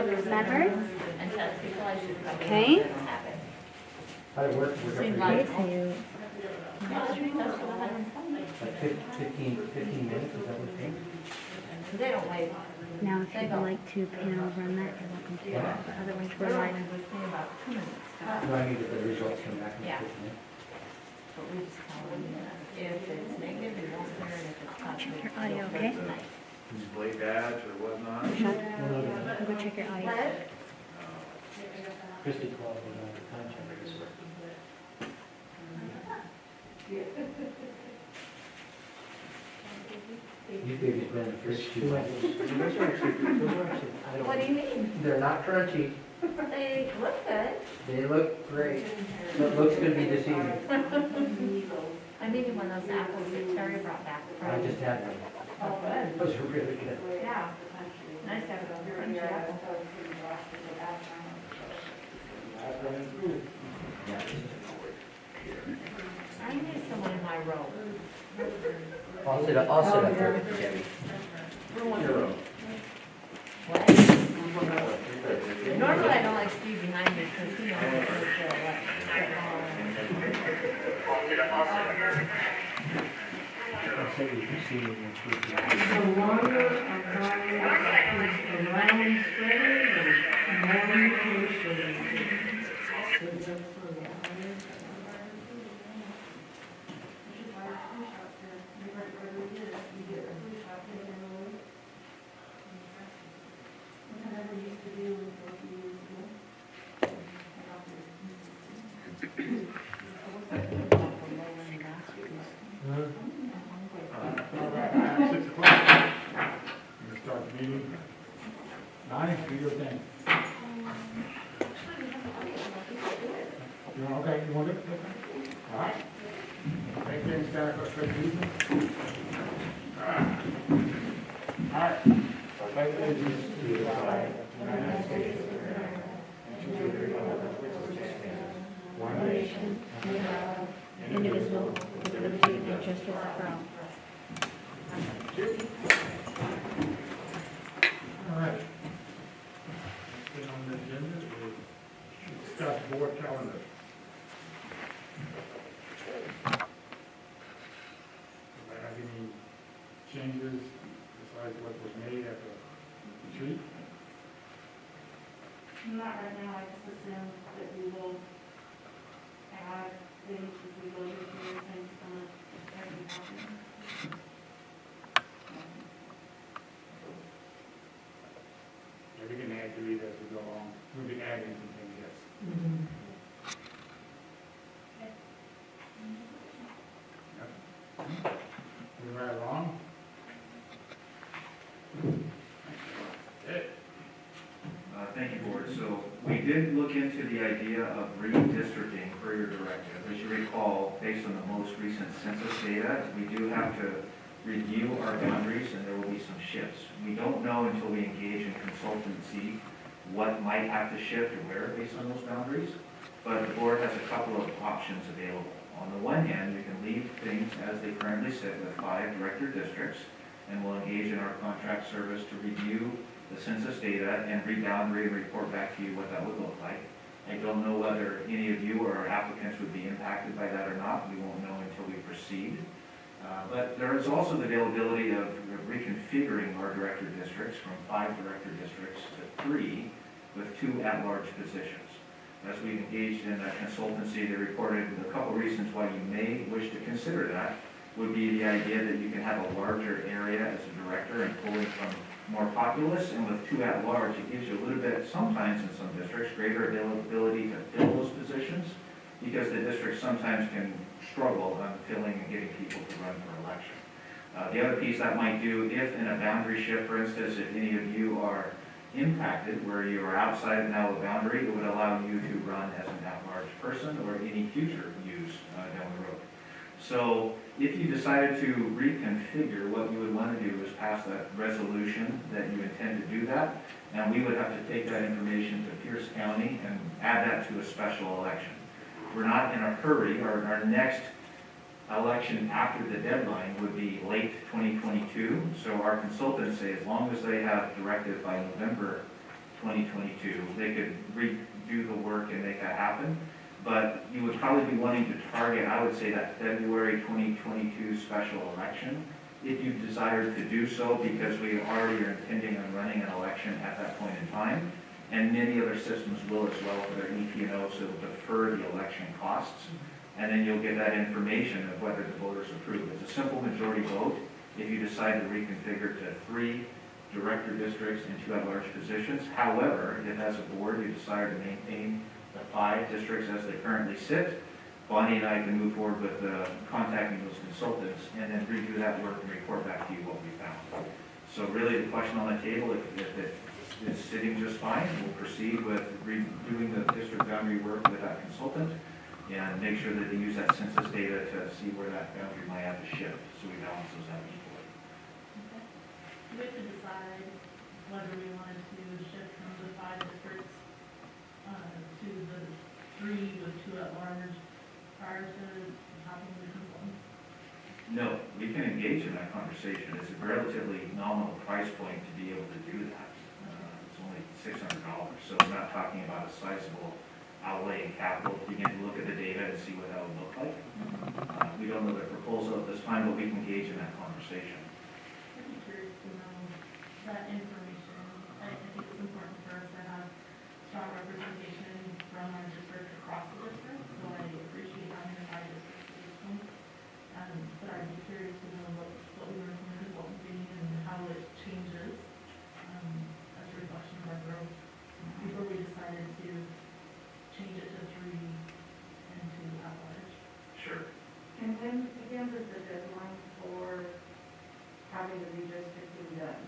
members? Okay. How did it work? We're Okay, going so you, like 15 minutes, is that what it takes? They don't wait. now if you'd like to panel run that, you're welcome to, but otherwise we're live. About 2 minutes. No, I need that the results come back in Yeah. 15 minutes. But we just tell them that if it's negative, we won't hear it. If it's positive, Check your audio, okay? Display badge or whatnot. Shut. Go check your audio. Christie called me on the time check this work. These babies been in the fridge too much. Those are actually, I don't. What do you mean? They're not crunchy. They look good. They look great. What looks gonna be deceiving. I'm eating one of those apples that Terry brought back. I just had one. Oh, good. Those are really good. Yeah. Nice to have it on crunchy apple. Yeah. I need someone in my row. I'll sit up there with Debbie. What? Normally I don't like Steve behind me because he knows what to do. I'll say you can see me in the truth. The longer a guy is around spreading and around pushing. Start the meeting. 9, do your thing. Okay, you want it? All right. Make things start for quick meeting. All right. Pledge allegiance to the flag of the United States of America and to the republic for which it stands, one nation, under God, Indivisible, with liberty and justice for all. All right. Next thing on the agenda is discuss board calendar. Do I have any changes besides what was made at the retreat? Not right now, I just assume that we will add things as we go through things from every topic. Yeah, we can add to it as we go along. We'll be adding some things, yes. Moving right along. Thank you, Board. So we did look into the idea of redistricting for your directive. As you recall, based on the most recent census data, we do have to review our boundaries and there will be some shifts. We don't know until we engage in consultancy what might have to shift or where based on those boundaries, but the Board has a couple of options available. On the one hand, we can leave things as they currently sit with 5 director districts, and we'll engage in our contract service to review the census data and reboundary and report back to you what that would look like. I don't know whether any of you or our applicants would be impacted by that or not. We won't know until we proceed. But there is also the availability of reconfiguring our director districts from 5 director districts to 3 with 2 at-large positions. As we've engaged in that consultancy, they reported a couple reasons why you may wish to consider that would be the idea that you can have a larger area as a director and pulling from more populous, and with 2 at-large, it gives you a little bit, sometimes in some districts, greater availability to fill those positions, because the districts sometimes can struggle on filling and getting people to run for election. The other piece that might do, if in a boundary shift, for instance, if any of you are impacted, where you are outside now the boundary, it would allow you to run as an at-large person or any future use down the road. So if you decided to reconfigure, what you would want to do is pass that resolution that you intend to do that, and we would have to take that information to Pierce County and add that to a special election. We're not in a hurry. Our next election after the deadline would be late 2022, so our consultants say as long as they have directive by November 2022. They could redo the work and make that happen, but you would probably be wanting to target, I would say, that February 2022 special election, if you desired to do so, because we already are intending on running an election at that point in time, and many other systems will as well for their EP&O, so it'll defer the election costs, and then you'll get that information of whether the voters approve. It's a simple majority vote. If you decide to reconfigure to 3 director districts and 2 at-large positions. However, if as a board you decide to maintain the 5 districts as they currently sit, Bonnie and I can move forward with contacting those consultants and then redo that work and report back to you what we found. So really the question on the table, if it is sitting just fine, we'll proceed with redoing the district boundary work with that consultant and make sure that they use that census data to see where that boundary might have to shift, so we balance those out equally. We have to decide whether we wanted to shift from the 5 districts to the 3 with 2 at large prior to having the consultants. No, we can engage in that conversation. It's a relatively nominal price point to be able to do that. It's only $600, so we're not talking about a sizable outlay in capital to begin to look at the data and see what that would look like. We don't know the proposal at this time, but we can engage in that conversation. I'd be curious to know that information. I think it's important for us to have strong representation from our district across the district, so I appreciate having the 5 districts at this point. But I'd be curious to know what we learned from the consultancy and how it changes as a reflection of our growth before we decided to change it to 3 and 2 at large. Sure. And when, again, is the deadline for having the redistricting done?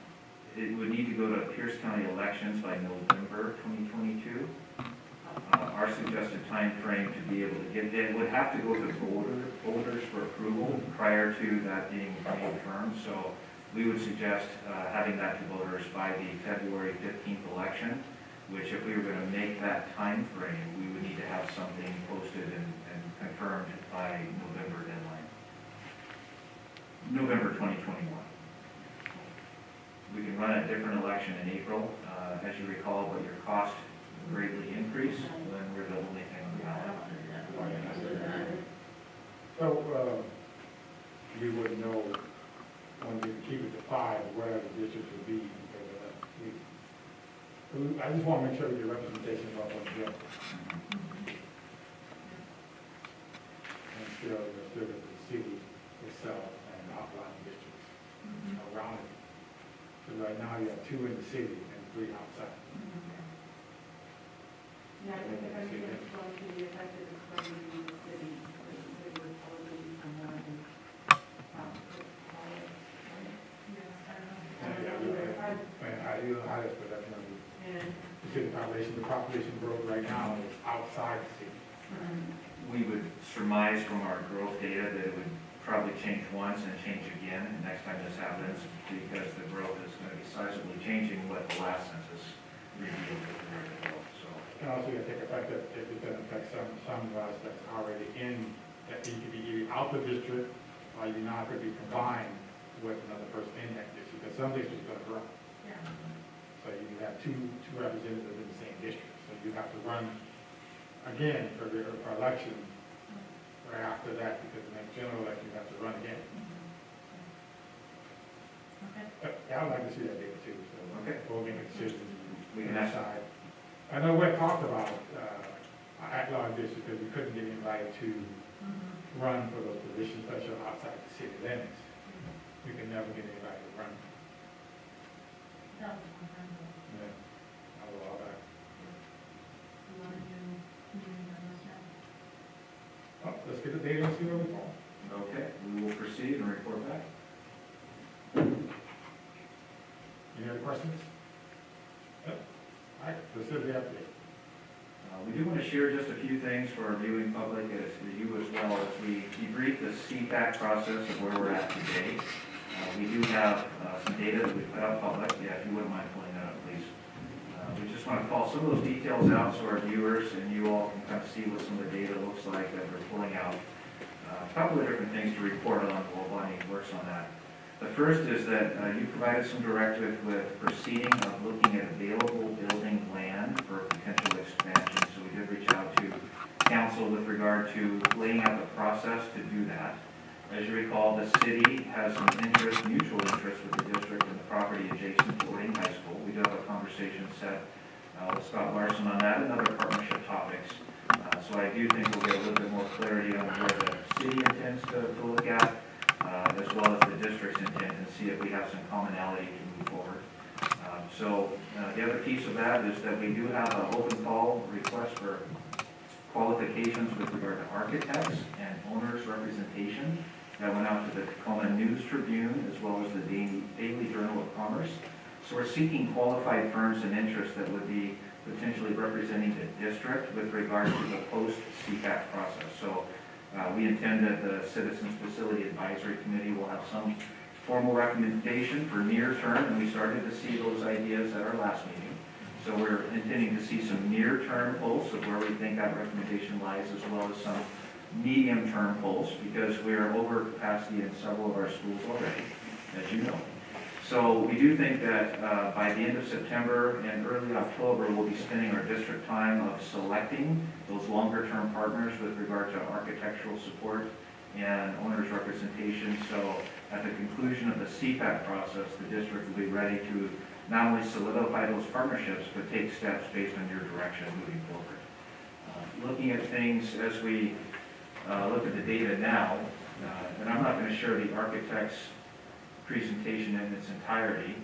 It would need to go to Pierce County elections by November 2022. Our suggested time frame to be able to get it would have to go to voters for approval prior to that being made firm. So we would suggest having that to voters by the February 15th election, which if we were going to make that time frame, we would need to have something posted and confirmed by November deadline. November 2021. We can run a different election in April, as you recall, but your cost greatly increased when we're the only thing on the ballot. So, you would know when we keep it to 5, where the districts would be. I just want to make sure we get representation of what we're doing. And still at the city itself and outlying districts around it. So right now you have 2 in the city and 3 outside. Yeah, I think if anything's going to be affected, it's going to be the city. The city would probably be somewhere in Highest, but definitely. You see the population growth right now is outside the city. We would surmise from our growth data that it would probably change once and change again next time this happens, because the growth is going to be sizably changing what the last census revealed with the growth. So, And also you take effect that it doesn't affect some that's already in, that need to be either out the district, or you not could be combined with another person in that district, because some districts are going to grow. Yeah. So you have two representatives in the same district, so you have to run again for election right after that, because the next general election you have to run again. Okay. Yeah, I would like to see that data too, so Okay. we'll make a decision. We can ask- decide. I know we talked about at-large districts, because we couldn't get anybody to run for those positions, especially outside the city limits. We can never get anybody to run. That was one time ago. Yeah, I will all that. We want to do community members now. Oh, let's get the data and see where we fall. okay, we will proceed and report back. Any other questions? Yep. All right, facility update. We do want to share just a few things for our viewing public, as you as well, as we debrief the CPAC process of where we're at today. We do have some data that we put out public. Yeah, if you wouldn't mind pulling that up, please. We just want to call some of those details out so our viewers and you all can kind of see what some of the data looks like that we're pulling out. A couple of different things to report on while Bonnie works on that. The first is that you provided some directive with proceeding of looking at available building regard to laying out the process to do that. As you recall, the city has some interest, mutual interest with the district and the property adjacent to Orting High School. We do have a conversation set with Scott Larson on that and other partnership topics. So I do think we'll get a little bit more clarity on where the city intends to look at, as well as the district's intent, and see if we have some commonality to move forward. So the other piece of that is that we do have an open call request for qualifications with regard to architects and owners' representation that went out to the Tacoma News Tribune as well as the Daily Journal of Commerce. So we're seeking qualified firms and interests that would be potentially representing the district with regard to the post-CPAC process. So we intend that the Citizens Facility Advisory Committee will have some formal recommendation for near term, and we started to see those ideas at our last meeting. So we're intending to see some near-term pulse of where we think that recommendation lies, as well as some medium-term pulse, because we are over capacity in several of our schools already, as you know. So we do think that by the end of September and early October, we'll be spending our district time of selecting those longer-term partners with regard to architectural support and owners' representation. So at the conclusion of the CPAC process, the district will be ready to not only solidify those partnerships, but take steps based on your direction moving forward. Looking at things as we look at the data now, and I'm not going to share the architect's presentation in its entirety,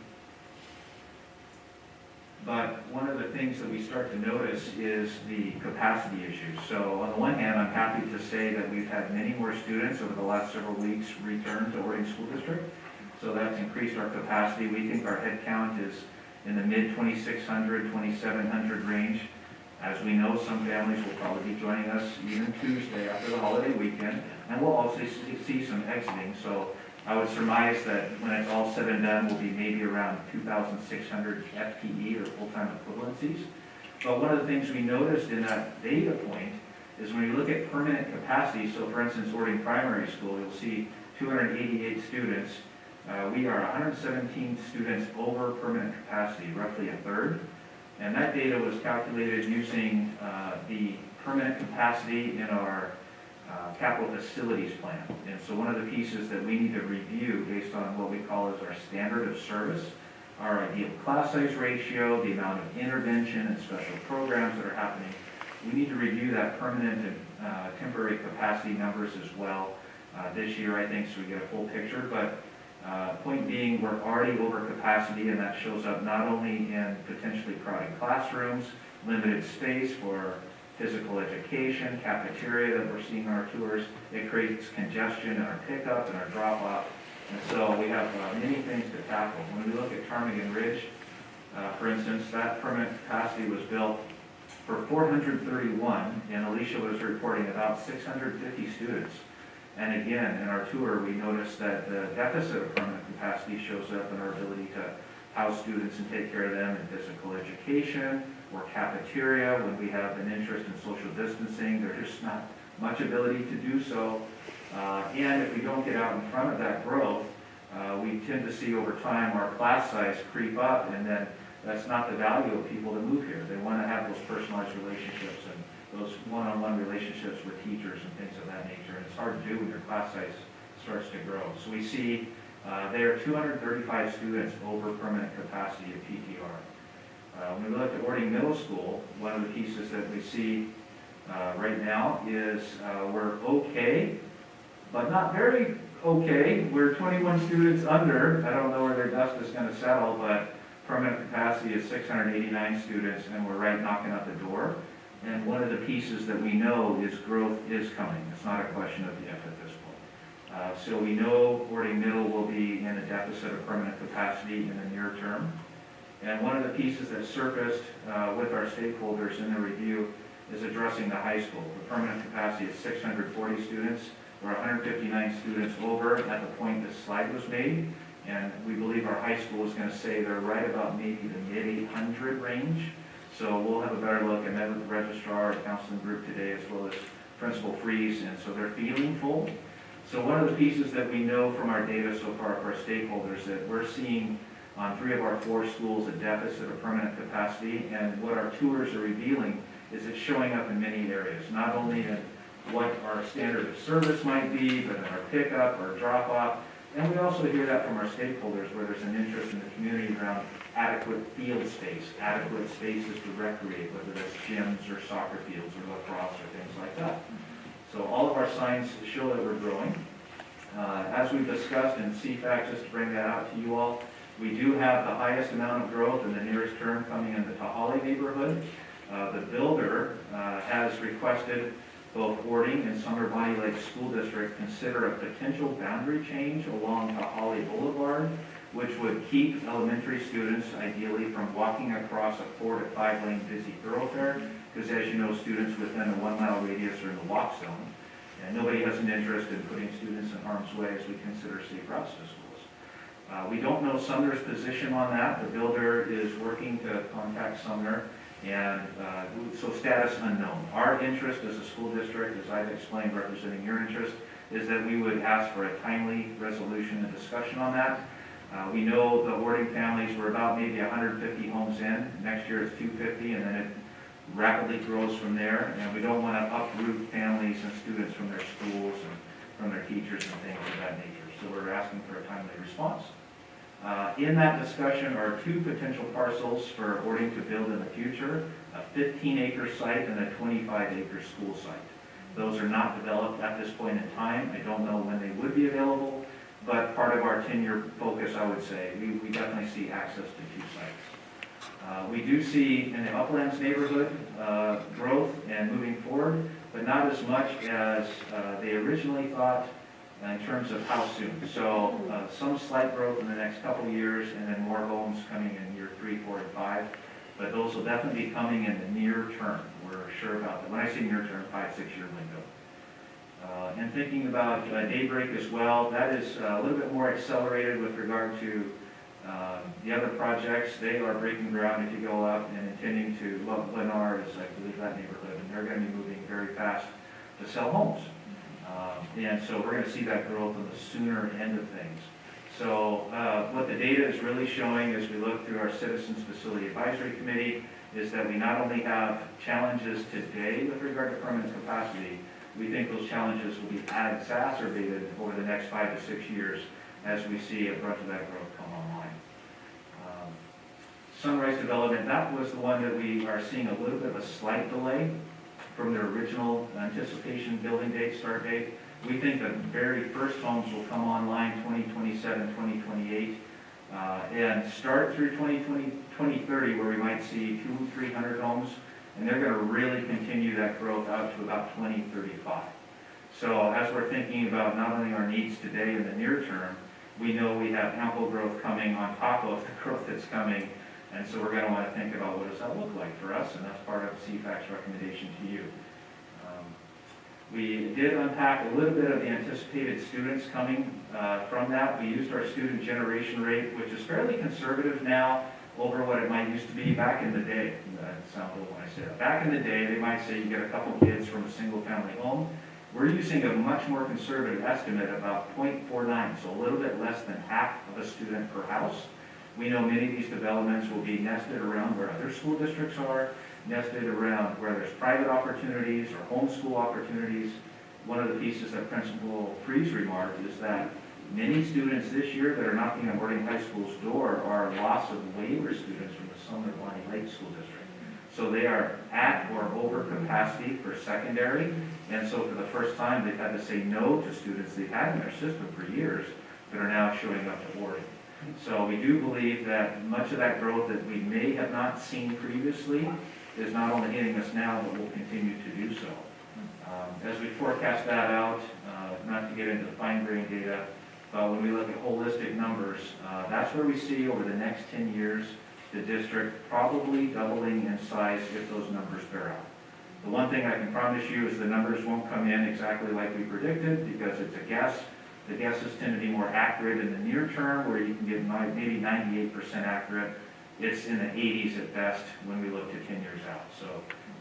but one of the things that we start to notice is the capacity issue. So on the one hand, I'm happy to say that we've had many more students over the last several weeks return to Orting School District. So that's increased our capacity. We think our head count is in the mid 2,600, 2,700 range. As we know, some families will probably be joining us even Tuesday after the holiday weekend, and we'll also see some exiting. So I would surmise that when it's all said and done, we'll be maybe around 2,600 FTE or full-time equivalencies. But one of the things we noticed in that data point is when you look at permanent capacity, so for instance, Orting Primary School, you'll see 288 students. We are 117 students over permanent capacity, roughly a third. And that data was calculated using the permanent capacity in our capital facilities plan. And so one of the pieces that we need to review based on what we call as our standard of service, our ideal class size ratio, the amount of intervention and special programs that are happening, we need to review that permanent and temporary capacity numbers as well this year, I think, so we get a full picture. But point being, we're already over capacity, and that shows up not only in potentially crowded classrooms, limited space for physical education, cafeteria that we're seeing in our tours. It creates congestion in our pickup and our drop-off. And so we have many things to tackle. When we look at Ptarmigan Ridge, for instance, that permanent capacity was built for 431, and Alicia was reporting about 650 students. And again, in our tour, we noticed that the deficit of permanent capacity shows up in our ability to house students and take care of them in physical education or cafeteria. When we have an interest in social distancing, there's just not much ability to do so. And if we don't get out in front of that growth, we tend to see over time our class size creep up, and then that's not the value of people that move here. They want to have those personalized relationships and those one-on-one relationships with teachers and things of that nature. And it's hard to do when your class size starts to grow. So we see there are 235 students over permanent capacity at PTR. When we look at Orting Middle School, one of the pieces that we see right now is we're okay, but not very okay. We're 21 students under. I don't know where their dust is going to settle, but permanent capacity is 689 students, and we're right knocking at the door. And one of the pieces that we know is growth is coming. It's not a question of if at this point. So we know Orting Middle will be in a deficit of permanent capacity in the near term. And one of the pieces that surfaced with our stakeholders in the review is addressing the high school. The permanent capacity is 640 students. We're 159 students over at the point this slide was made. And we believe our high school is going to say they're right about maybe the mid-800 range. So we'll have a better look. I met with the registrar and counseling group today, as well as Principal Freeze, and so they're feeling full. So one of the pieces that we know from our data so far for our stakeholders that we're seeing on 3 of our 4 schools a deficit of permanent capacity, and what our tours are revealing is it's showing up in many areas, not only in what our standard of service might be, but in our pickup or drop-off. And we also hear that from our stakeholders, where there's an interest in the community around adequate field space, adequate spaces to recreate, whether that's gyms or soccer fields or lacrosse or things like that. So all of our signs show that we're growing. As we've discussed in CFAC, just to bring that out to you all, we do have the highest amount of growth in the nearest term coming in the Tahali neighborhood. The builder has requested both Orting and Sumner Bonnie Lake School District consider a potential boundary change along Tahali Boulevard, which would keep elementary students ideally from walking across a 4 to 5 lane busy thoroughfare, because as you know, students within a 1 mile radius are in the walk zone, and nobody has an interest in putting students in harm's way as we consider safe routes to schools. We don't know Sumner's position on that. The builder is working to contact Sumner, and so status unknown. Our interest as a school district, as I've explained representing your interest, is that we would ask for a timely resolution and discussion on that. We know the Orting families were about maybe 150 homes in. Next year it's 250, and then it rapidly grows from there. And we don't want to uproot families and students from their schools and from their teachers and things of that nature. So we're asking for a timely response. In that discussion are 2 potential parcels for Orting to build in the future, a 15-acre site and a 25-acre school site. Those are not developed at this point in time. I don't know when they would be available, but part of our 10-year focus, I would say, we definitely see access to 2 sites. We do see in the Uplands neighborhood growth and moving forward, but not as much as they originally thought in terms of how soon. So some slight growth in the next couple of years, and then more homes coming in year 3, 4, and 5. But those will definitely be coming in the near term. We're sure about that. When I say near term, 5, 6 year window. And thinking about Daybreak as well, that is a little bit more accelerated with regard to the other projects. They are breaking ground if you go up and intending to, Lennar is, I believe, that neighborhood, and they're going to be moving very fast to sell homes. And so we're going to see that growth on the sooner end of things. So what the data is really showing as we look through our Citizens Facility Advisory Committee is that we not only have challenges today with regard to permanent capacity, we think those challenges will be exacerbated over the next 5 to 6 years as we see a bunch of that growth come online. Sunrise Development, that was the one that we are seeing a little bit of a slight delay from their original anticipation building date, start date. We think the very first homes will come online 2027, 2028, and start through 2030, where we might see 200, 300 homes, and they're going to really continue that growth out to about 2035. So as we're thinking about not only our needs today in the near term, we know we have ample growth coming on top of the growth that's coming. And so we're going to want to think about what does that look like for us, and that's part of CFAC's recommendation to you. We did unpack a little bit of the anticipated students coming from that. We used our student generation rate, which is fairly conservative now over what it might used to be back in the day. That sounds a little when I say that. Back in the day, they might say you get a couple kids from a single family home. We're using a much more conservative estimate, about 0.49, so a little bit less than half of a student per house. We know many of these developments will be nested around where other school districts are, nested around where there's private opportunities or homeschool opportunities. One of the pieces that Principal Freeze remarked is that many students this year that are knocking on Orting High School's door are loss of waiver students from the Sumner Bonnie Lake School District. So they are at or over capacity for secondary, and so for the first time they've had to say no to students they've had in their system for years that are now showing up to Orting. So we do believe that much of that growth that we may have not seen previously is not only hitting us now, but will continue to do so. As we forecast that out, not to get into the fine-grained data, but when we look at holistic numbers, that's where we see over the next 10 years the district probably doubling in size if those numbers bear out. The one thing I can promise you is the numbers won't come in exactly like we predicted, because it's a guess. The guesses tend to be more accurate in the near term, where you can get maybe 98% accurate. It's in the 80s at best when we look to 10 years out. So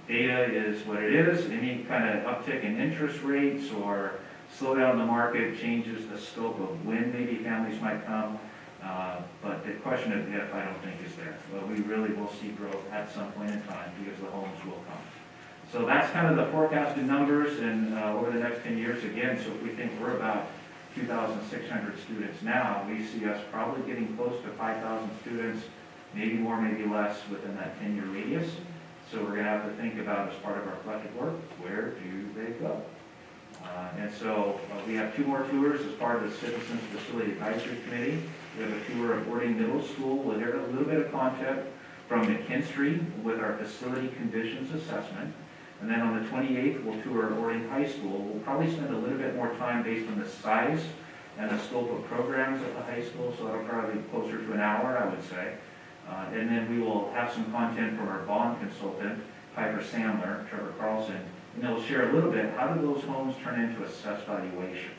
data is what it is. Any kind of uptick in interest rates or slowdown in the market changes the scope of when maybe families might come. But the question of if, I don't think is there. But we really will see growth at some point in time because the homes will come. So that's kind of the forecasted numbers and over the next 10 years again. So if we think we're about 2,600 students now, we see us probably getting close to 5,000 students, maybe more, maybe less within that 10-year radius. So we're going to have to think about as part of our collective work, where do they go? And so we have 2 more tours as part of the Citizens Facility Advisory Committee. We have a tour of Orting Middle School. We'll hear a little bit of content from McKinstry with our facility conditions assessment. And then on the 28th, we'll tour Orting High School. We'll probably spend a little bit more time based on the size and the scope of programs at the high school, so that'll probably be closer to an hour, I would say. And then we will have some content from our bond consultant, Piper Sandler, Trevor Carlson, and they'll share a little bit, how do those homes turn into assessed valuation?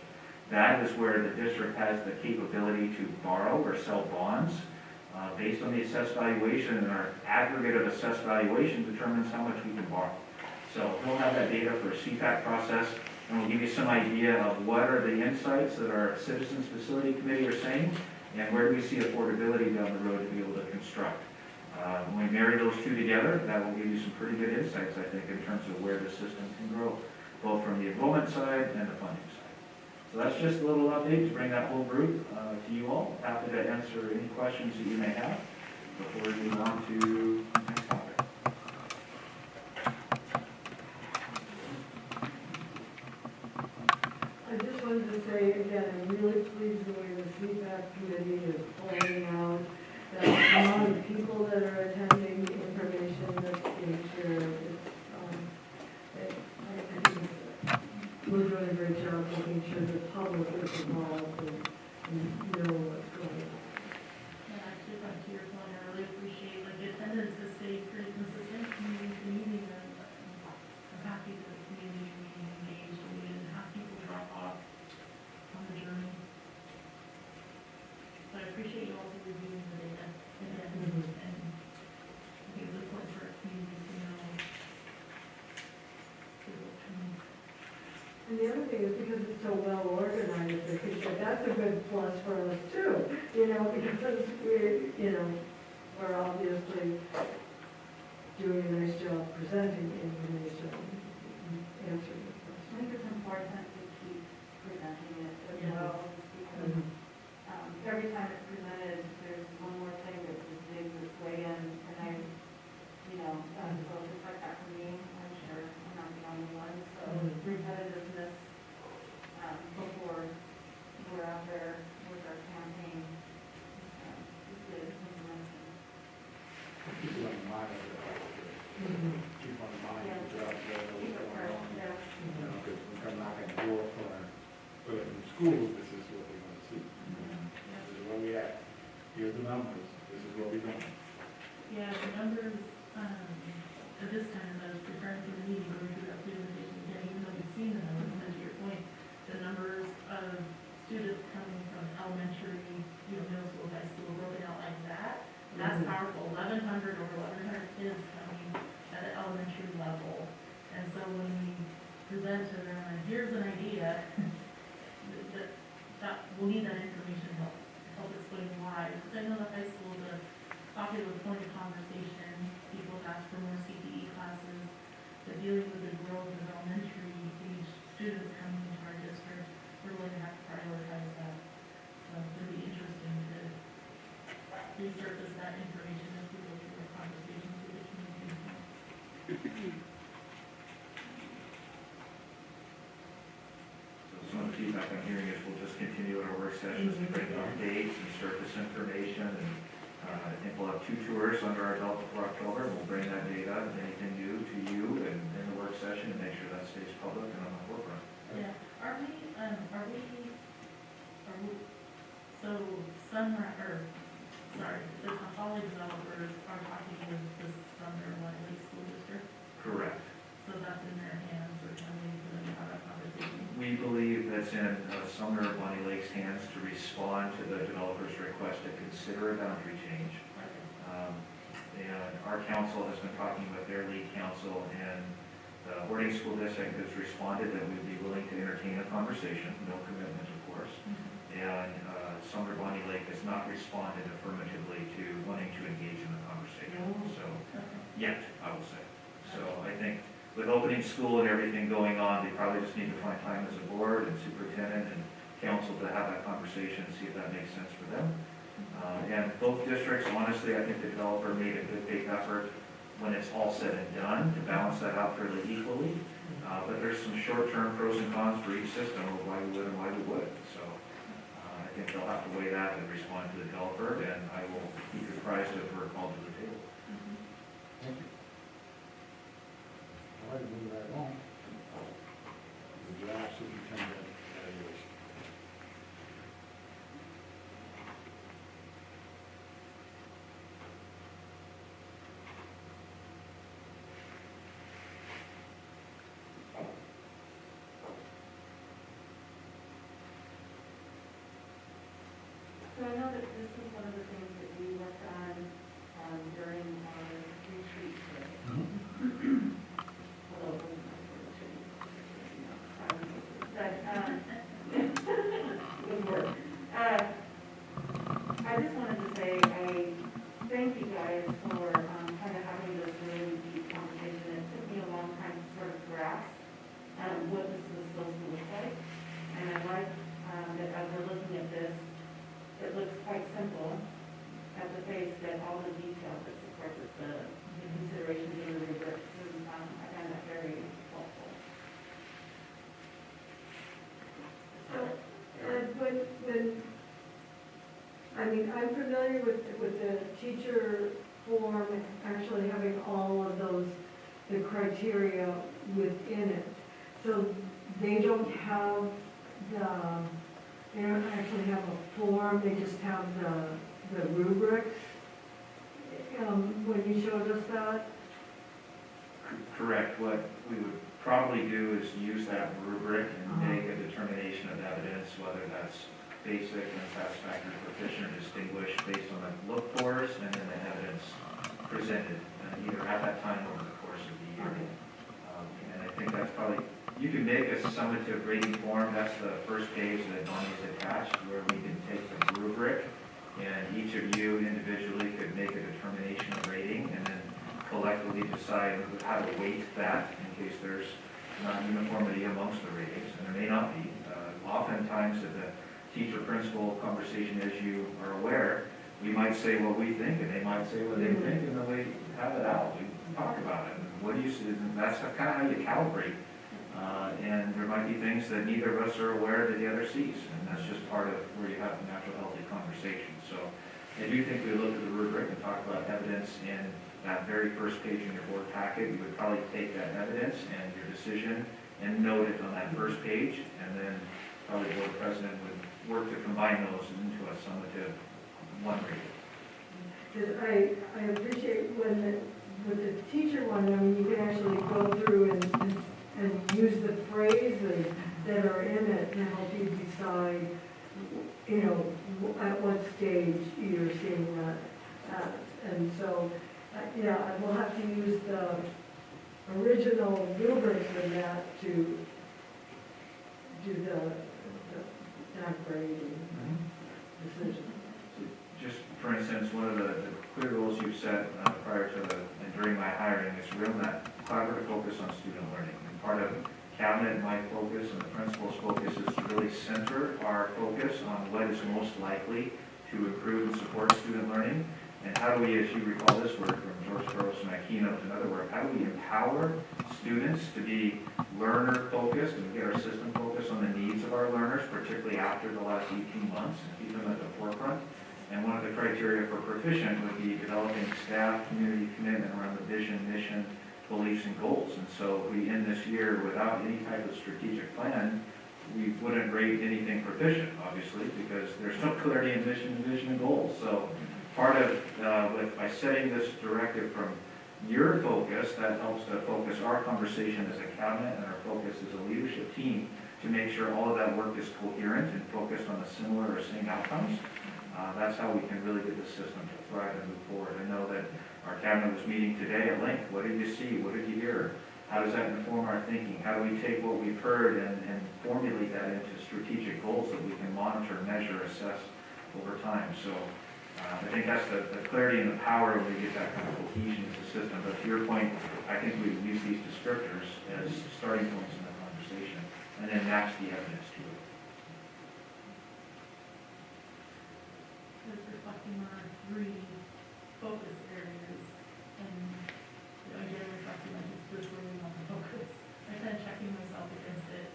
That is where the district has the capability to borrow or sell bonds based on the assessed valuation, and our aggregate of assessed valuation determines how much we can borrow. So we'll have that data for a CPAC process, and we'll give you some idea of what are the insights that our Citizens Facility Committee are saying, and where do we see affordability down the road to be able to construct. When we marry those two together, that will give you some pretty good insights, I think, in terms of where the system can grow, both from the enrollment side and the funding side. So that's just a little update to bring that whole group to you all. Happy to answer any questions that you may have before we move on to the next topic. I just wanted to say again, I'm really pleased the way the CPAC committee is pulling out, the amount of people that are attending, the information that's being shared. I think we're doing a great job making sure the public is involved and know what's going on. And actually, back to your point, I really appreciate, like, the attendance has stayed pretty consistent from meeting to meeting, and I'm happy that the community is being engaged, and we didn't have people drop off on the journey. So I appreciate you also reviewing the data again, Mhm. and I think it's important for our community to know. And the other thing is because it's so well organized, I think that that's a good plus for us too, because we're obviously doing a nice job presenting information and answering the I questions. think it's important to keep presenting it as Yeah. well, because every time it's presented, there's one more thing that just digs its way in, and so if it's like that for me, I'm sure I'm not the only one, so repetitiveness before we're out there with our campaign is good information. Keep it on mind of the, keep on mind of the job, know Keep what's it going fresh, on. yeah. Because we come knocking the door for our, but in schools, this is what we want to see. This is where we at. Here's the numbers. This is what we're doing. Yeah, the numbers, at this time, as I was preparing for the meeting, going through that presentation again, even though you've seen the numbers, and to your point, the numbers of students coming from elementary, middle school, high school, broken out like that, that's powerful. 1,100 over 1,100 kids coming at an elementary level. And so when we present to them, here's an idea, that we'll need that information to help explain why. Because I know the high school is a popular point of conversation. People ask for more CPE classes, but dealing with the growth of elementary age students coming into our district, we're going to have to prioritize that. So it'll be interesting to resurface that information as we go through our conversations with the community. So some of the feedback I'm hearing is we'll just continue our work sessions to bring updates and surface information. And I think we'll have 2 tours under our belt before October. We'll bring that data, anything new to you and in the work session and make sure that stays public and on the forefront. Yeah, so the Holly developers are talking with the Sumner Lake School District, Correct. so that's in their hands, or can we for them to have that conversation? We believe that's in Sumner Bonnie Lake's hands to respond to the developer's request to consider a boundary change. And our council has been talking with their lead council, and the Orting School District has responded that we'd be willing to entertain a conversation, no commitment, of course. And Sumner Bonnie Lake has not responded affirmatively to wanting to engage in the conversation. So, yet, I will say. So I think with opening school and everything going on, they probably just need to find time as a board and superintendent and council to have that conversation, see if that makes sense for them. And both districts, honestly, I think the developer made a good big effort when it's all said and done to balance that out fairly equally. But there's some short-term pros and cons for each system of why we would and why we would. So I think they'll have to weigh that and respond to the developer, and I will keep you apprised if we're called to the table. Thank you. All right, moving right along. The draft superintendent evaluation. So I know that this is one of the things that we worked on, during our retreat today. Although it wasn't my retreat. But, good work. I just wanted to say, I thank you guys for, kind of having this really deep conversation. It took me a long time to sort of grasp, what this was supposed to look like. And I like, that as we're looking at this, it looks quite simple at the face, that all the detail that supports it, the considerations of the rubrics, and I find that very helpful. I mean, I'm familiar with the teacher form actually having all of those, the criteria within it. So they don't have they don't actually have a form, they just have the rubrics. When you showed us that, Correct. What we would probably do is use that rubric and make a determination of evidence, whether that's basic, unsatisfactory, proficient, or distinguished, based on the look fors and then the evidence presented, either at that time or over the course of the year. And I think that's probably, you can make a summative rating form. That's the first page that Bonnie's attached, where we can take the rubric, and each of you individually could make a determination of rating, and then collectively decide how to weight that in case there's not uniformity amongst the ratings, and there may not be. Oftentimes, in the teacher-principal conversation, as you are aware, we might say what we think, and they might say what they think, and then we have it out. We talk about it. And what do you see? And that's kind of how you calibrate. And there might be things that neither of us are aware that the other sees, and that's just part of where you have a natural, healthy conversation. So I do think we look at the rubric and talk about evidence in that very first page in your board packet. You would probably take that evidence and your decision and note it on that first page, and then probably the board president would work to combine those into a summative one rating. because I appreciate when with the teacher one, I mean, you can actually go through and use the phrases that are in it to help you decide, you know, at what stage you're seeing that at. And so, yeah, we'll have to use the original rubrics in that to do that grading decision. Just for instance, one of the clear goals you've set prior to and during my hiring is around that collaborative focus on student learning. And part of cabinet, my focus, and the principal's focus is to really center our focus on what is most likely to improve and support student learning. And how do we, as you recall this word from George Soros in my keynote, another word, how do we empower students to be learner-focused and get our system focused on the needs of our learners, particularly after the last 18 months, and keep them at the forefront? And one of the criteria for proficient would be developing staff community commitment around the vision, mission, beliefs, and goals. And so if we end this year without any type of strategic plan, we wouldn't rate anything proficient, obviously, because there's no clarity in mission, vision, and goals. So part of, by setting this directive from your focus, that helps to focus our conversation as a cabinet and our focus as a leadership team to make sure all of that work is coherent and focused on the similar or same outcomes. That's how we can really get the system to thrive and move forward. I know that our cabinet was meeting today at length. What did you see? What did you hear? How does that inform our thinking? How do we take what we've heard and formulate that into strategic goals that we can monitor, measure, assess over time? So I think that's the clarity and the power when we get that kind of cohesion as a system. But to your point, I think we use these descriptors as starting points in the conversation and then match the evidence to it. Just reflecting on our three focus areas and, again, reflecting on just this where we want to focus. I kind of checking myself against it,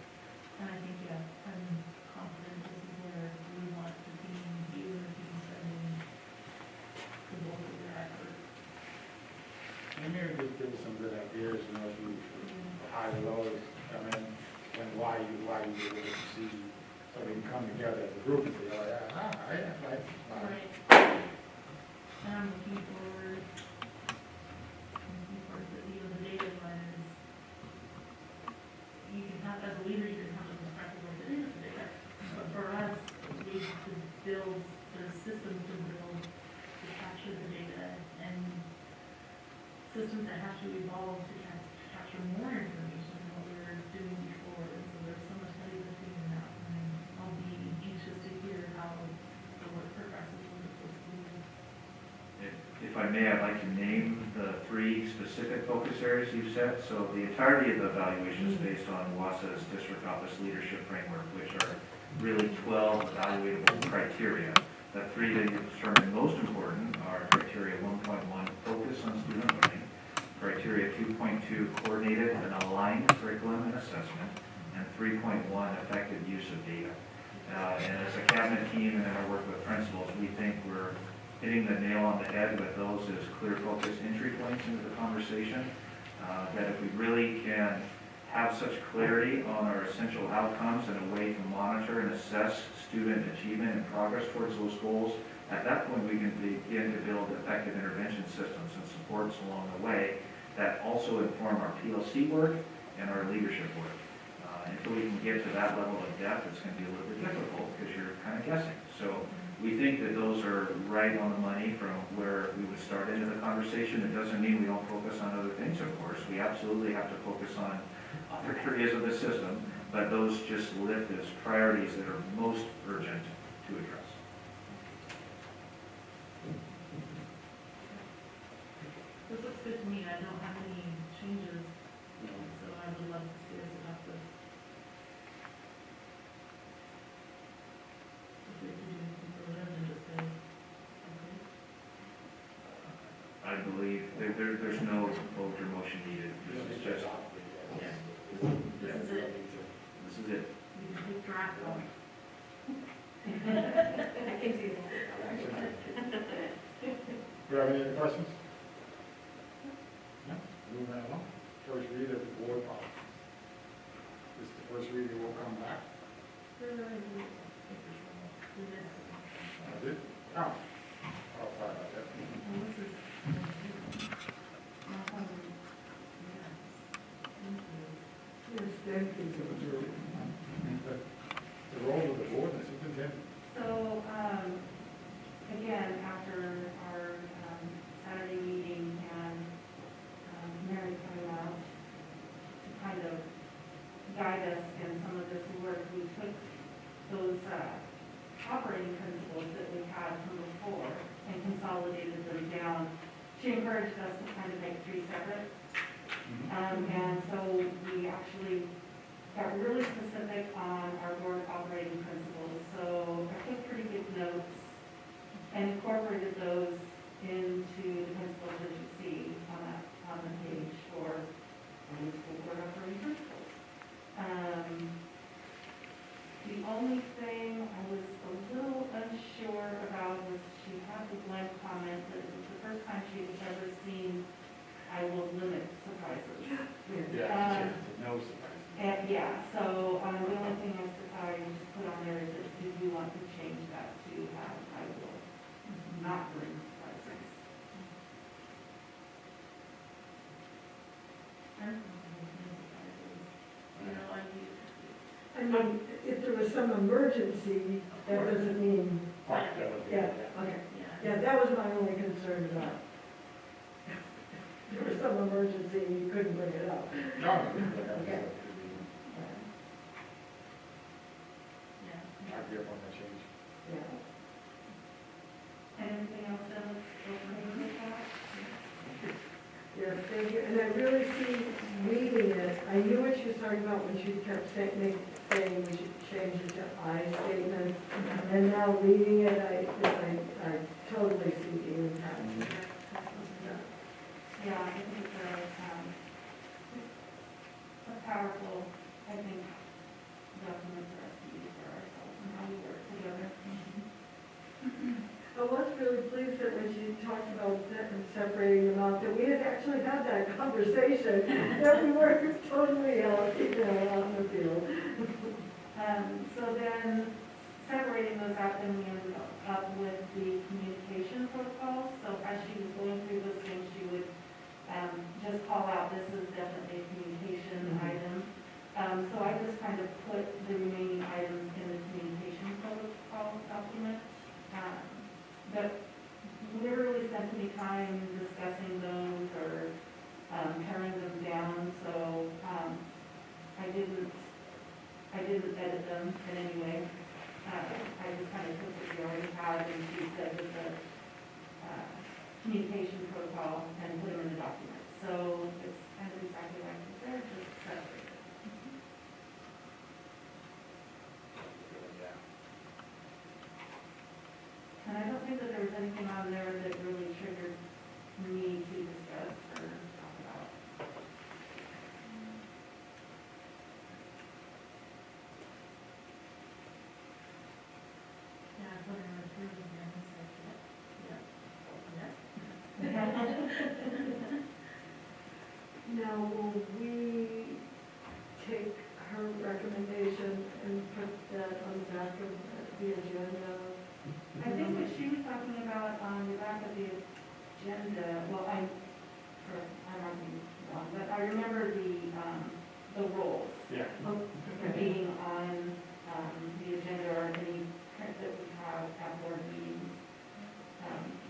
and I think, yeah, I'm confident this is where we want the team, you and the team spending the bulk of their effort. And maybe just give us some good ideas, you know, if you, high and low, I mean, and why you do what you see, so we can come together as a group and say, oh, yeah, like. Right. And I'm looking forward to, the data one is, you can have, as a leader, you can have a perspective of it is the data. But for us, we have to build, there's systems to build to capture the data and systems that have to evolve to capture more information than what we were doing before. And so there's so much heavy lifting in that, and I'll be anxious to hear how the work progresses when it's supposed to be. If I may, I'd like to name the 3 specific focus areas you've set. So the entirety of the evaluation is based on WASA's District Office Leadership Framework, which are really 12 evaluatable criteria. The 3 that you determine most important are criteria 1.1, focus on student learning, criteria 2.2, coordinated and aligned curriculum and assessment, and 3.1, effective use of data. And as a cabinet team and in our work with principals, we think we're hitting the nail on the head with those as clear focus entry points into the conversation. That if we really can have such clarity on our essential outcomes and a way to monitor and assess student achievement and progress towards those goals, at that point we can begin to build effective intervention systems and supports along the way that also inform our PLC work and our leadership work. Until we can get to that level of depth, it's going to be a little bit difficult because you're kind of guessing. So we think that those are right on the money from where we would start into the conversation. It doesn't mean we don't focus on other things, of course. We absolutely have to focus on other areas of the system, but those just lift as priorities that are most urgent to address. This looks good to me. I don't have any changes, so I would love to see us adopt this. If we can do anything for them and just say, okay. I believe there's no vote or motion needed. This is just, Yeah. This is it. this is it. We can take draft on. I can do that. Do you have any other questions? No? Moving right along. First read of the board policy. This is the first reading, will come back. I did? Oh. Oh, sorry about that. Yes, thank you. The role of the board and the superintendent. So, again, after our Saturday meeting and Mary coming out to kind of guide us in some of this work, we took those operating principles that we had from before and consolidated them down. She encouraged us to kind of make 3 separate. And so we actually got really specific on our board operating principles. So I took pretty good notes and incorporated those into the principles that you see on the page for the school board operating principles. The only thing I was a little unsure about was she had the blank comment that it was the first time she had ever seen I will limit surprises. Yeah, no surprise. And yeah, so the only thing I just put on there is that do you want to change that to have I will not bring surprises? I mean, if there was some emergency, that doesn't mean, Right, that would be- yeah, okay. Yeah, that was my only concern about. If there was some emergency, and you couldn't bring it up. No, Okay. I'd be up on that change. Yeah. And Tracy reading it, I knew what she was talking about when she kept saying we should change it to I statements. And now reading it, I totally see the impact. Yeah, I think it's a powerful, I think, document for us to use for ourselves and how we work together. I was really pleased that when she talked about separating them out, that we had actually had that conversation, that we were totally out in the field. So then, separating those out, then we ended up with the communication protocols. So as she was going through those things, she would just call out, this is definitely a communication item. So I just kind of put the remaining items in the communication protocol document. But literally spent any time discussing those or paring them down, so I didn't edit them in any way. I just kind of took what we already had and she said with the communication protocol and put them in the document. So it's kind of exactly like there, just separated. And I don't think that there was anything on there that really triggered me to discuss or talk about. Yeah, I put in a through again, Now, will we take her recommendation and put that on the back of the agenda? I think what she was talking about on the back of the agenda, well, I might be wrong, but I remember the roles Yeah. being on the agenda or any print that we have at board meetings,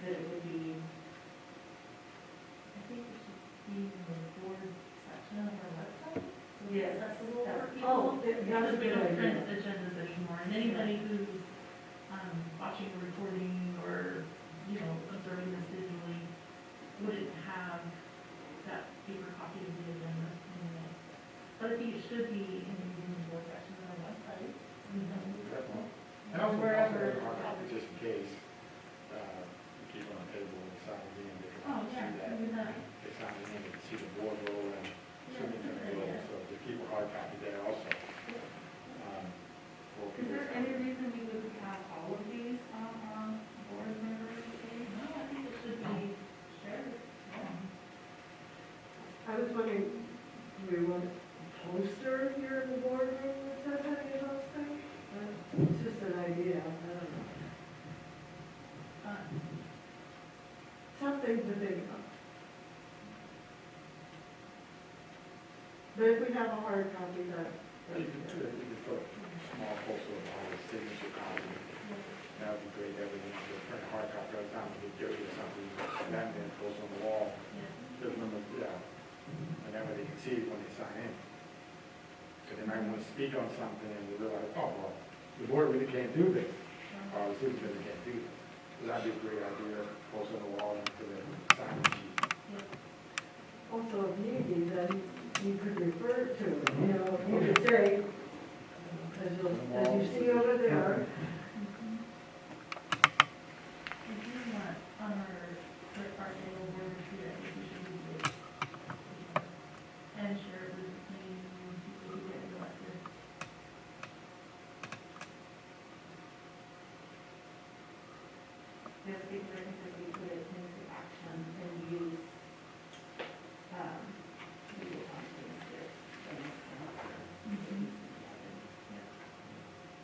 that it would be. I think it should be in the board section of our website. Yes. Accessible for Oh, people. that's a Because we good don't print idea. agendas anymore, and anybody who's, watching a recording or, observing this visually wouldn't have that paper copy of the agenda anyway. But I think it should be in the board section of our website. And also, hard copy, just in case, you keep it on the table and sign it in, they can Oh, see yeah, that. do that. They sign it in, they can see the board roll and Yeah, signature that's a good roll, idea. so just keep a hard copy there also. Is there any reason we would have all of these on board members' page? No, I think it should be shared. I was wondering, do we want a poster here in the boardroom that says any of those things? It's just an idea, I don't know. Something to think about. But if we have a hard copy, that'd You be can good. put a small poster of all the signature copy. That would be great, that we need to print a hard copy every time we get dirty or something, that then goes on the wall. Just remember, and that way they can see it when they sign in. So they might want to speak on something and they realize, oh, well, the board really can't do this, or the superintendent can't do this. So that'd be a great idea, post on the wall and to the sign sheet. Also, if need be, then you could refer to it, you could say, as you see over there, If you want on our annual board retreat, I think we should use it. And share it with the people who get elected. Yes, because I think that we put it into action and use, Google Documents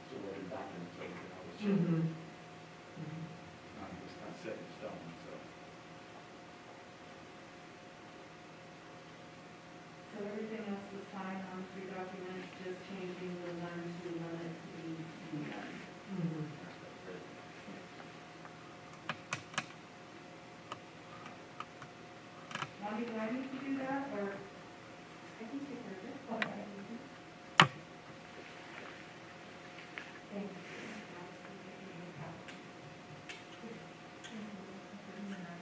So we're in documents, so we can always check. Mm-hmm. It's not set in stone, so. So everything else was fine on 3 documents, just changing the one to limit to be one. Mm-hmm. Lonnie, do I need to do that, or? I can take care of it. Okay. Thanks.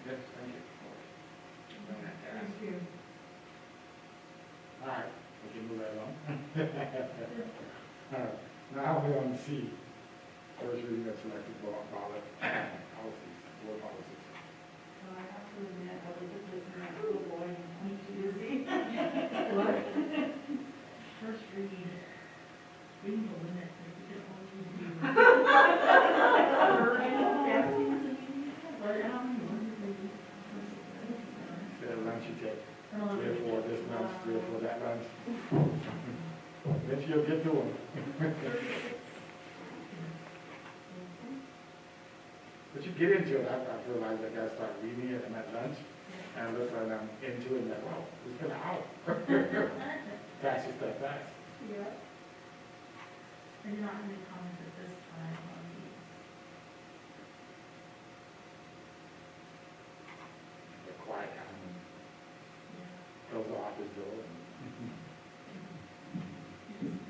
Yes, thank you. Bring that down. Thank you. All right, we can move that along. All right, now we're on C. First reading of selected board policies, board policies. So I have to admit, I look at this and I'm a little boring, I'm too busy. What? First read, reading the limit, like we can only do. Instead of lunch, you take 3 or 4 this lunch, 3 or 4 that lunch. Eventually you'll get to them. But you get into it, I feel like I gotta start reading it and at lunch, and I look like I'm into it, and like, wow, it's been an hour. Fast stuff fast. Yeah. I do not have any comments at this time on these. The quiet time, and Yeah. close the office door. And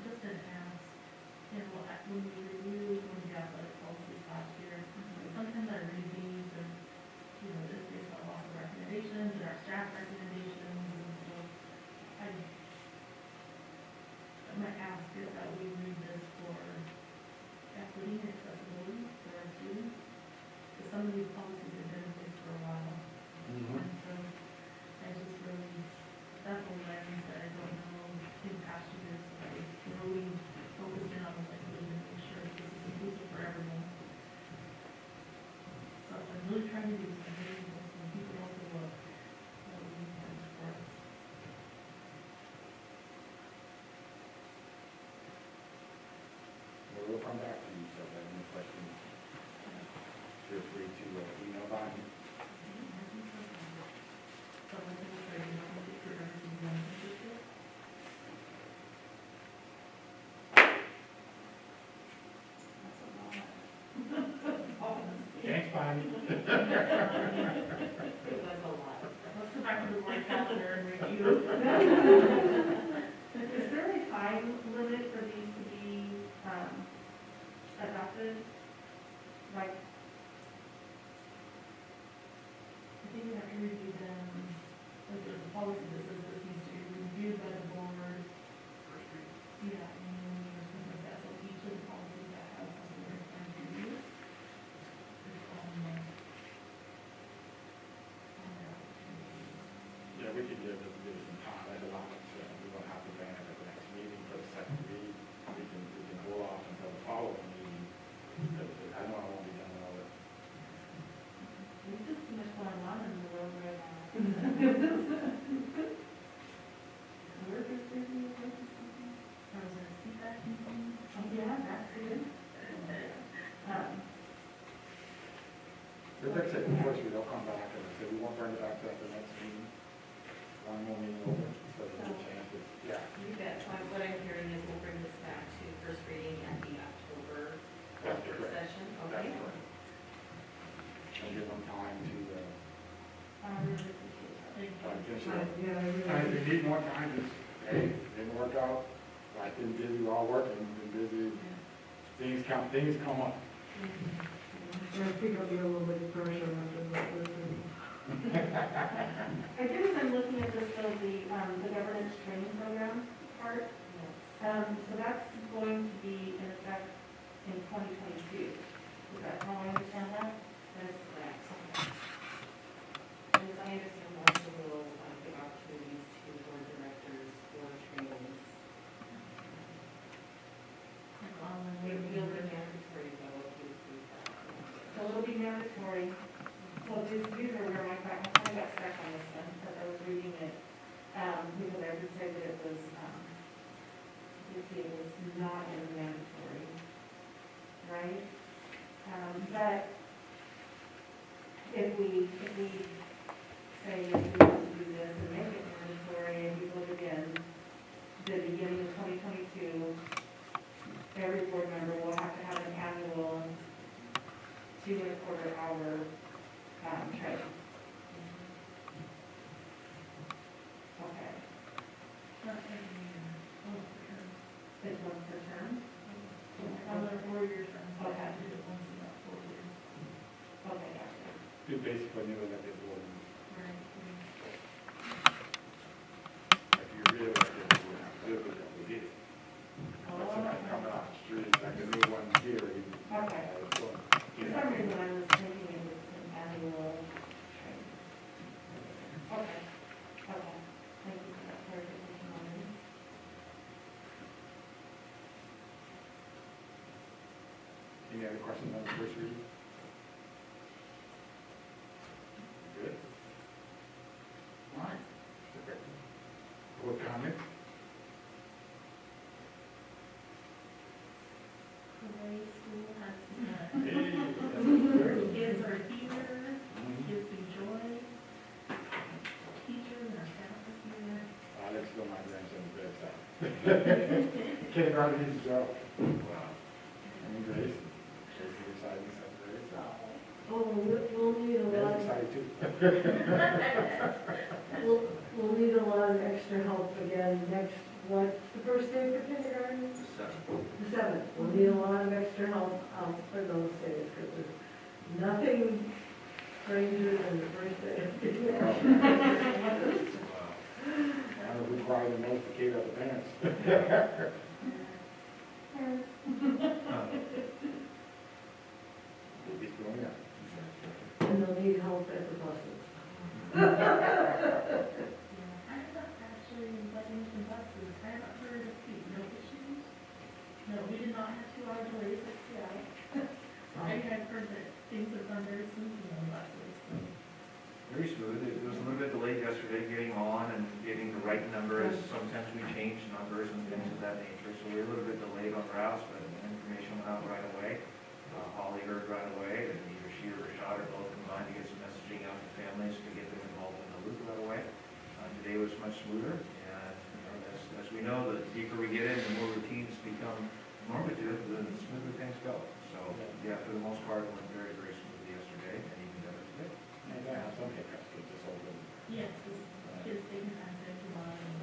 Just an ask, you know, when we reviewed, when we got like policies last year, sometimes I read these and, you know, just based on lots of recommendations and our staff recommendations, and so my ask is that we read this for equity and accessibility for our students. Because some of these policies have been in place for a while. And so I just really, that's a lens that I don't know in past years, that I really focused in on, like, really to make sure this is inclusive for everyone. So I'm really trying to do some really, some people also look that would be important for us. we'll come back to you, so if you have any questions, feel free to email by me. So I'm going to say, you know, I'm going to get everything done this year. Thanks, Bonnie. That's a lot. Let's go back to the board calendar and review. Is there a time limit for these to be, adopted? Like, I think we have to review them, like there's a policy that says this needs to be reviewed by the board. Yeah, and or something like that, so each of the policies that have something we're trying to review. Is on the. Yeah, we could give some time, that's a lot, so we won't have to ban it at the next meeting for the second read. We can hold off until the following meeting, because I know I won't be done with all of it. there's just too much going on in the world right now. Work is busy, work is busy. Or was there feedback? Yeah, that's good. But like I said, before we don't come back, and I said, we won't bring it back to the next meeting. One more meeting over, so there's a chance that, yeah, You bet. So what I'm hearing is we'll bring this back to first reading at the October that's work correct. session. That's Okay. correct. And give them time to, I really appreciate that. Thank try to you. finish it up. Yeah, I And really. if you need more time, just, hey, didn't work out, I've been busy, we're all working, been busy, things come up. I think I'll be a little bit of pressure after this. I do, as I'm looking at this, though, the governance training program part, so that's going to be in effect in 2022. Is that how I understand that? That is correct. And as I understand, also will give opportunities to board directors for trainings. Like online It learning. will be mandatory though if you approve that. So it'll be mandatory. So these are where I kind of got stuck on this one, as I was reading it, because I would say that it was, let's see, it was not in mandatory, right? But if we say if we want to do this and make it mandatory and we vote again, the beginning of 2022, every board member will have to have an annual 2.25 hour training. Okay, Not every year. Oh, for sure. it's once per term? On the 4-year term, so I Okay. have to do it once in about 4 years. Okay, gotcha. You basically knew that they would, Right. if you really like it, Any other questions on the first reading? Good. All right. Board comment? Today school has Hey, begun. that's good. Kids are here, kids enjoy, teachers and our staff are here. Let's go my grandson's bedside. Kindergarten is Joe. Wow. And Grace. Grace is excited, so Grace. Oh, we'll need a Dad's lot, excited too. we'll need a lot of extra help again next, what's the first day for kindergarten? The 7th. We'll need a lot of extra help out for those days, because there's nothing stranger than the first day of kindergarten. I don't know who cried the most, the kid or the parents. It's going up. And they'll need help at the buses. Yeah, I have not actually letting some buses, I have not heard of no issues. No, we did not have 2 hour delays at Seattle. I've heard that things have gone very smoothly on buses, so. Very smooth. It was a little bit delayed yesterday getting on and getting the right numbers. Sometimes we change numbers and things of that nature, so we were a little bit delayed on routes, but information went out right away. Holly heard right away, and either she or Rashad are both combined to get some messaging out to families to get them involved in the loop right away. Today was much smoother, and as we know, the deeper we get in, the more routines become normative, the smoother things go. So, yeah, for the most part, it went very, very smoothly yesterday, and even better today. And I have some hiccups, but just all good. Yes, this kids taking time to come on and.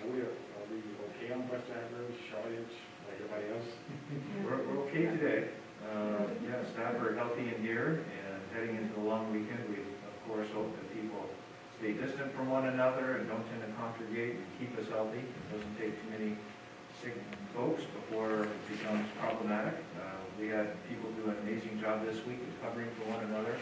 Are we okay on bus drivers, shortage, like everybody else? We're okay today. Yeah, staff are healthy and here, and heading into the long weekend, we of course hope that people stay distant from one another and don't tend to congregate and keep us healthy. It doesn't take too many sick folks before it becomes problematic. We had people do an amazing job this week of covering for one another.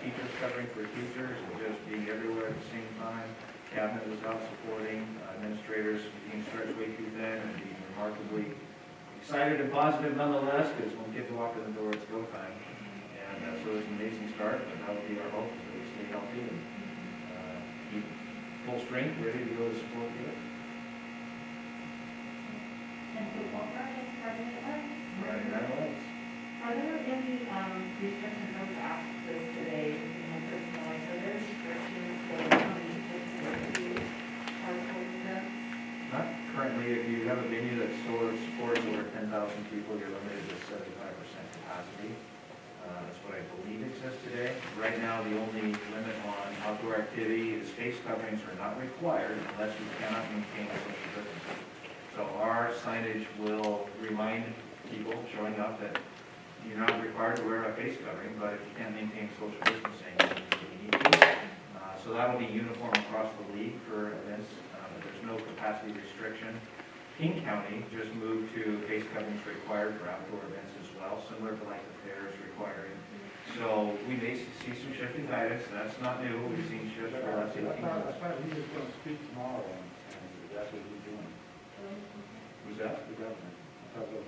Teachers covering for teachers and just being everywhere at the same time. Cabinet was out supporting, administrators being stretched way too thin and being remarkably excited and positive nonetheless, because when kids walk in the door, it's go time. And so it's an amazing start, and that will be our hope, that we stay healthy and keep full strength, ready to go to support kids. And football practice, Friday night lights. Friday night lights. Are there any restrictions, I was asked this today, you know, personally, are there restrictions for how many kids are holding this? Not currently. If you have a venue that supports over 10,000 people, you're limited to 75% capacity. That's what I believe exists today. Right now, the only limit on outdoor activity is face coverings are not required unless you cannot maintain social distancing. So our signage will remind people showing up that you're not required to wear a face covering, but if you can't maintain social distancing, you need to. So that'll be uniform across the league for events, but there's no capacity restriction. King County just moved to face coverings required for outdoor events as well, similar to like the fairs requiring. So we may see some shifting guidance. That's not new. We've seen shifts for the last 18 months. That's why he was going to speak tomorrow, and that's what he's doing. Was that? The governor.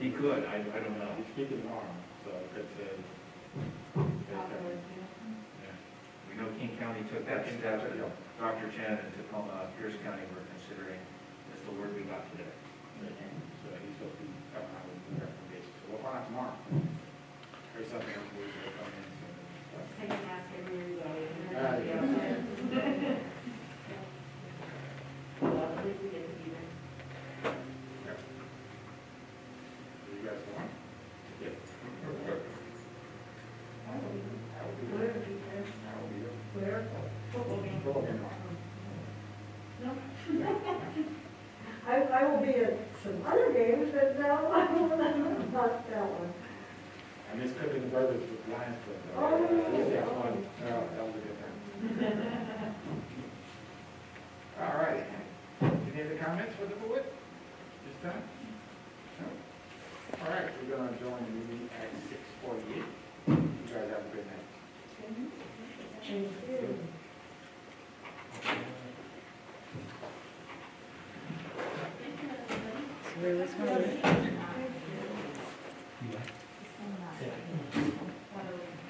He could. I don't know. He's speaking tomorrow, so it could say. We know King County took that step, and Dr. Chen and Tacoma, Pierce County were considering. That's the word we got today. So he's supposed to be coming out with new recommendations. So we'll find out tomorrow. There's something else we will come in soon. Take a mask everywhere you go. Yeah. Well, at least we get to be there. Yeah. You guys want? Yep. I will be there. I will be there. Where? Football game. Football game. I will be at some other games, but no, I will not that one. I miss cooking the burgers with Lions Club. Oh, That was fun. That was a good time. All right. Any other comments for the board this time? No? All right, we're going to join the meeting at 6:48. You guys have a good night. Thank you. Thank you, everybody. Rue is one.